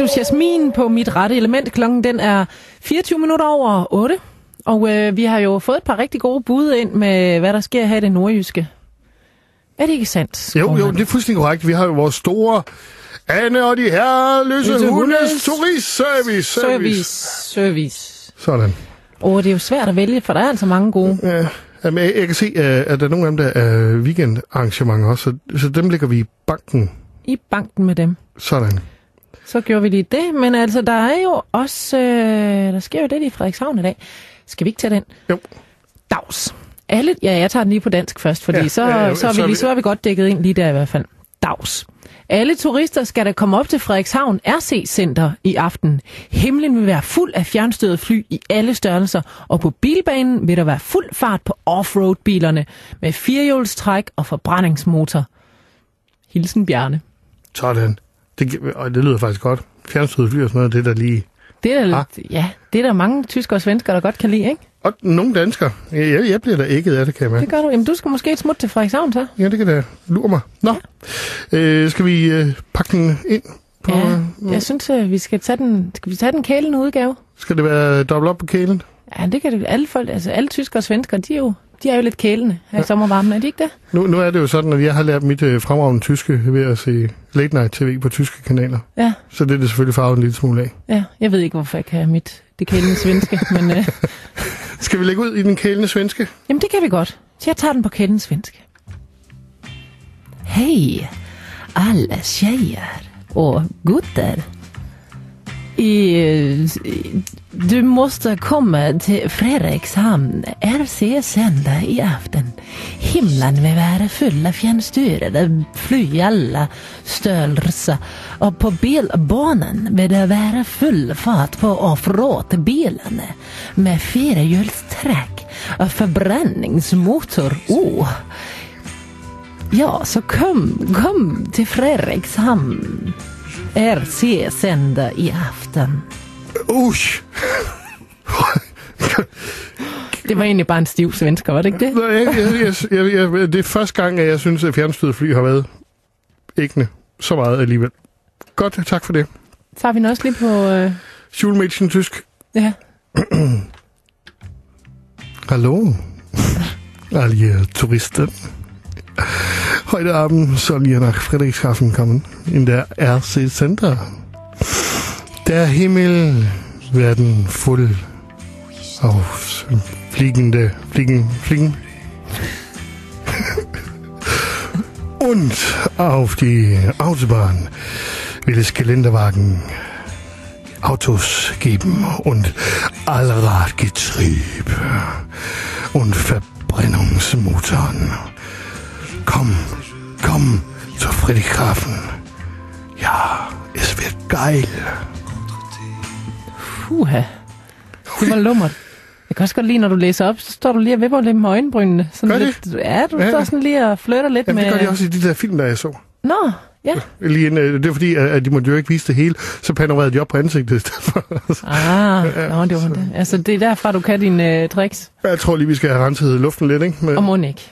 du Jasmin på Mit Rette Element. Klokken den er 24 minutter over 8. Og vi har jo fået et par rigtig gode bud ind med, hvad der sker her i det nordjyske. Er det ikke sandt? Jo, det er fuldstændig korrekt. Vi har jo vores store Anne og de herreløse hundes turistservice. Sådan. Det er jo svært at vælge, for der er altså mange gode. Ja. Jamen, jeg kan se, at der er nogle af dem, der er weekendarrangementer også, så dem lægger vi i banken. I banken med dem. Sådan. Så gjorde vi lige det, men altså, der er jo også, der sker jo det i Frederikshavn i dag. Skal vi ikke tage den? Jo. Dags. Jeg tager den lige på dansk først, fordi så er vi godt dækket ind lige der i hvert fald. Dags. Alle turister skal da komme op til Frederikshavn RC-center i aften. Himlen vil være fuld af fjernstyrede fly i alle størrelser, og på bilbanen vil der være fuld fart på offroad-bilerne med firehjulstræk og forbrændingsmotor. Hilsen Bjarne. Sådan. Det lyder faktisk godt. Fjernstyrede fly og sådan noget, det der lige... Det er der mange tyskere og svenskere, der godt kan lide, ikke? Og nogle danskere. Jeg bliver da ægget af det, kan jeg mærke. Det gør du. Jamen, du skal måske et smut til Frederikshavn, så. Ja, det kan da lure mig. Nå, ja. Skal vi pakke den ind? Jeg synes, vi skal tage den kælende udgave. Skal det være dobbelt op på kælen? Ja, det kan det. Alle folk, altså alle tyskere og svenskere, de er jo lidt kælende her i sommervarmen, er de ikke det? Nu er det jo sådan, at jeg har lært mit fremragende tyske ved at se Late Night TV på tyske kanaler. Ja. Så det er det selvfølgelig farvet en lille smule af. Ja, jeg ved ikke, hvorfor jeg kan have det kælende svenske, men... Skal vi lægge ud i den kælende svenske? Jamen, det kan vi godt. Så jeg tager den på kælende svenske. Hej, alla tjejer och gutter. Du måste komma till Frederikshamn RC-center i aften. Himlen vil være full av fjernstyrede fly i alla størrelser, og på bilbanen vil det være full fart på offroad-bilerne med firehjulstræk og forbrændingsmotor. Ja, så kom til Frederikshamn RC-center i aften. Det var egentlig bare en stiv svensker, var det ikke det? Nej, det er første gang, at jeg synes, at fjernstyrede fly har været ægne så meget alligevel. Godt, tak for det. Så har vi også lige på... Schulmädchen tysk. Ja. Hallo, alle Touristen. Heute Abend sollen wir nach Friedrichshafen kommen, in der RC Center. Der Himmel werden voll auf fliegen. Und auf die Autobahn will es Geländewagen, Autos geben und Allradgetrieb und Verbrennungsmotoren. Komm zur Friedrichshafen. Ja, es wird geil. Det var lummert. Jeg kan også godt lide, når du læser op, så står du lige og vipper lidt med øjenbrynene. Sådan gør lidt, det? Ja, du står sådan lige og flytter lidt med... det gør de også i de der film, der jeg så. Nå, ja. Det er fordi, at de måtte jo ikke vise det hele, så panorerede de op på ansigtet i stedet for. Det var det. Altså, det er derfra, du kan dine tricks. Jeg tror lige, vi skal have renset luften lidt, ikke? Og må ikke.